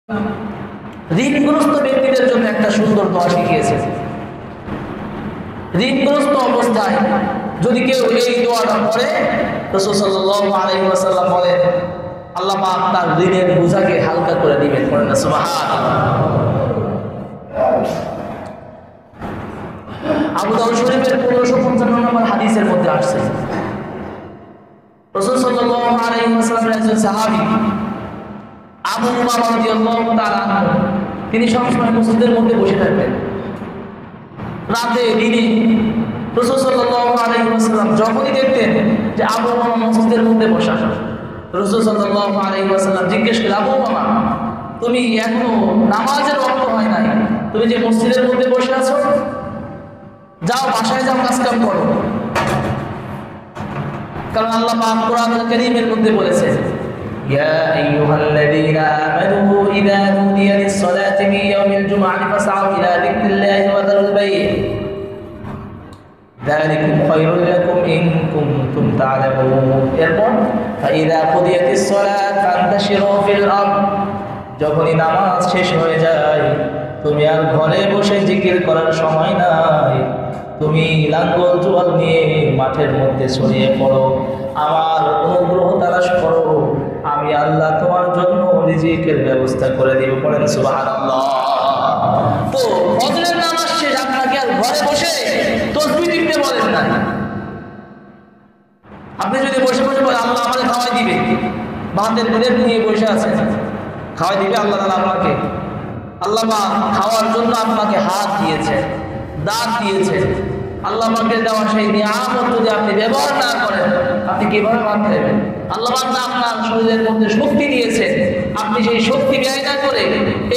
ঋণগ্রস্ত ব্যক্তিদের জন্য একটা সুন্দর দোয়া শিখিয়েছে। ঋণগ্রস্ত অবস্থায় যদি কেউ এই দোয়াটা পড়ে, রাসূল সাল্লাল্লাহু আলাইহি ওয়াসাল্লাম বলেন আল্লাহ পাক তার ঋণের বোঝাকে হালকা করে দিবেন। পড়েন না সুবহানাল্লাহ। আবু দাউদ শরীফের 1555 নম্বর হাদিসের মধ্যে আসছে, রাসূল সাল্লাল্লাহু আলাইহি ওয়াসাল্লামের একজন সাহাবী আবু উমামা রাদিয়াল্লাহু তাআলা আনহু, তিনি সবসময় মসজিদের মধ্যে বসে থাকতেন। রাতে দিনে রাসূল সাল্লাল্লাহু আলাইহি ওয়াসাল্লাম যখনই দেখতেন যে আবু উমামা মসজিদের মধ্যে বসা, রাসূল সাল্লাল্লাহু আলাইহি ওয়াসাল্লাম জিজ্ঞেস করলেন, আবু উমামা, তুমি এখনো নামাজের ওয়াক্ত হয় নাই, তুমি যে মসজিদের মধ্যে বসে আছো, যাও বাসায় যাও, কাজ কাম করো। কারণ আল্লাহ পাক কোরআনুল কারীমের মধ্যে বলেছেন, ইয়া আইয়ুহাল্লাযীনা আমানু ইযা নুদিয়া লিস-সালাতি মিন ইয়াউমিল জুমআতি ফাসআউ ইলা যিকরিল্লাহি ওয়া যারুল বাই' যালিকুম খায়রুল লাকুম ইন কুনতুম তা'লামুন। এরপর ফাইযা কুদিয়াতিস-সালাত ফান্তাশিরু ফিল আরদ, যখনই নামাজ শেষ হয়ে যায় তুমি আর ঘরে বসে জিকির করার সময় নাই, তুমি লাঙ্গল জোয়াল নিয়ে মাঠের মধ্যে ছড়িয়ে পড়ো, আমার অনুগ্রহ তালাশ করো, আমি আল্লাহ তোমার জন্য রিজিকের ব্যবস্থা করে দিব। পড়েন সুবহানাল্লাহ। তো ফজরের নামাজ শেষ, আপনাকে আর ঘরে বসে তাসবিহ দিতে বলেন না। আপনি যদি বসে বসে বলেন আল্লাহ আমাকে খাওয়াই দিবে, ভাতের প্লেট নিয়ে বসে আছেন, খাওয়াই দিবে আল্লাহ তাআলা আপনাকে? আল্লাহ পাক খাওয়ার জন্য আপনাকে হাত দিয়েছে, দাঁত দিয়েছে। আল্লাহ পাকের দেওয়া সেই নিয়ামত যদি আপনি ব্যবহার না করেন, আপনি কিভাবে ভাত খাবেন? আল্লাহ পাক আপনার শরীরের মধ্যে শক্তি দিয়েছে, আপনি সেই শক্তি ব্যয় না করে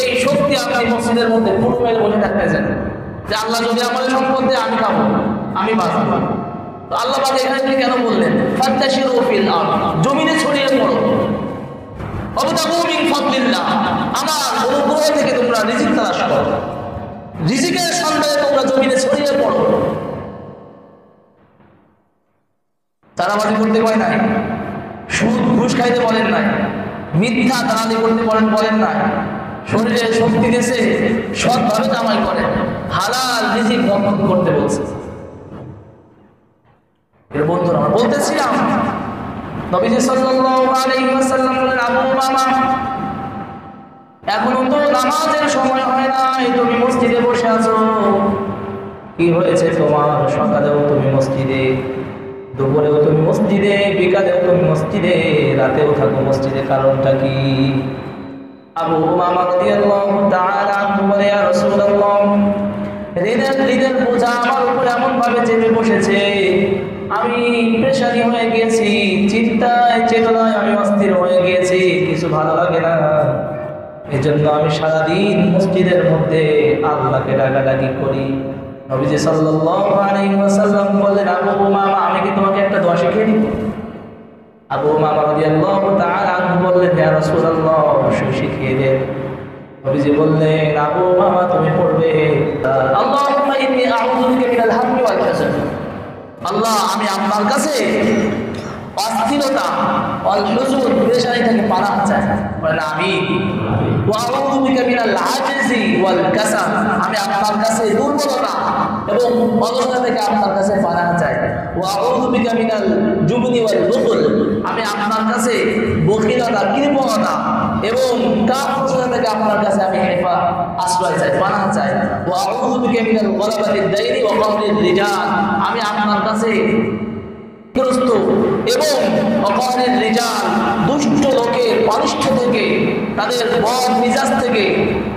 এই শক্তি আপনি মসজিদের মধ্যে পুরো মেলে বসে থাকতেছেন যে আল্লাহ যদি আমার সম্পদ দেয় আমি খাবো, আমি বাঁচবো। তো আল্লাহ পাক এখানে কেন বললেন ফান্তাশিরু ফিল আরদ, জমিনে ছড়িয়ে পড়ো, ওয়াবতাগু মিন ফাদলিল্লাহ, আমার অনুগ্রহ থেকে তোমরা রিজিক তালাশ করো, রিজিকের সন্ধানে তোমরা জমিনে ছড়িয়ে পড়ো। তারাবাজি করতে হয় নাই, সুদ ঘুষ খাইতে বলেন নাই, মিথ্যা দালালি করতে বলেন নাই, শরীরে শক্তি দেশে সৎভাবে কামাই করেন, হালাল রিজিক বর্ধন করতে বলছে। এর বন্ধুরা, আমরা বলতেছিলাম নবীজি সাল্লাল্লাহু আলাইহি ওয়াসাল্লাম বলেন, আবু উমামা, এখনো তো নামাজের সময় হয় নাই, তুমি মসজিদে বসে আছো, কি হয়েছে তোমার? সকালেও তুমি মসজিদে, দুপুরেও তুমি মসজিদে, বিকালেও তুমি মসজিদে, রাতেও থাকো মসজিদে, কারণটা কি? আবু উমামা রাদিয়াল্লাহু তাআলা আনহু বলে, ইয়া রাসূলুল্লাহ, ঋণের বোঝা আমার উপর এমন ভাবে চেপে বসেছে, আমি পেরেশানি হয়ে গিয়েছি, চিন্তায় চেতনায় আমি অস্থির হয়ে গিয়েছি, কিছু ভালো লাগে না। এজন্য আমি সারাদিন মসজিদের মধ্যে আল্লাহকে ডাকাডাকি করি। নবীজি সাল্লাল্লাহু আলাইহি ওয়াসাল্লাম বললেন, আবু উমামা, আমি কি তোমাকে একটা দোয়া শিখিয়ে দিব? আবু উমামা রাদিয়াল্লাহু তাআলা আনহু বললেন, ইয়া রাসূলুল্লাহ, অবশ্যই শিখিয়ে দেন। নবীজি বললেন, আবু উমামা, তুমি পড়বে, আল্লাহুম্মা ইন্নী আউযু বিকা মিনাল হাম্মি ওয়াল হাযান, আল্লাহ, আমি আপনার কাছে অস্থিরতা, ওয়াল হুজুন, পেরেশানি থেকে পানাহ চাই। বলেন আমিন। ওয়া আউযু বিকা মিনাল আজজি ওয়াল কাসাল, আমি আপনার কাছে দুর্বলতা এবং অলসতা থেকে আপনার কাছে পানাহ চাই। ওয়া আউযু বিকা মিনাল জুবনি ওয়াল বুখল, আমি আপনার কাছে বখিলতা, কৃপণতা এবং কাপুরুষতা থেকে আপনার কাছে আমি আশ্রয় চাই, পানাহ চাই। ওয়া আউযু বিকা মিনাল গলাবাতিদ দাইনি ওয়া কাহরির রিজাল, আমি আপনার কাছে গ্রস্ত এবং অপরাধের রিজাল, দুষ্ট লোকের পারিষ্ঠ থেকে, তাদের বদ মিজাজ থেকে,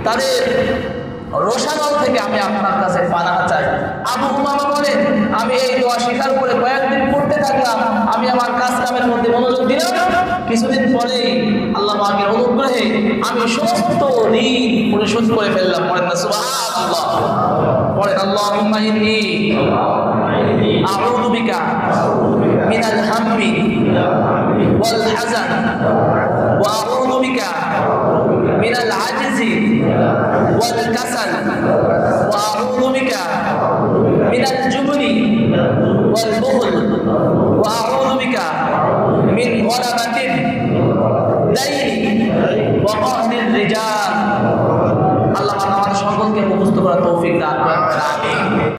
তাদের রোষানল থেকে আমি আপনার কাছে পানাহ চাই। আবু উমামা বলেন, আমি এই দোয়া স্বীকার করে কয়েকদিন পড়তে থাকলাম, আমি আমার কাজ কামের মধ্যে মনোযোগ দিলাম। কিছুদিন পরেই আল্লাহ পাকের অনুগ্রহে আমি সমস্ত ঋণ পরিশোধ করে ফেললাম। পড়েন না সুবহানাল্লাহ। পড়েন, আল্লাহুম্মা ইন্নী আউযু বিকা মিনাল হাম্মি ওয়াল হাযান ওয়া আউযু বিকা মিনাল আজজি ওয়াল কাসাল ওয়া আউযু বিকা মিনাল জুবনি ওয়াল বুখল ওয়া আউযু বিকা মিন গলাবাতিদ দাইনি ওয়া কাহরির রিজাল, আল্লাহ আমাদের সকলকে মুখস্থ করার তৌফিক দান করেন। আমিন।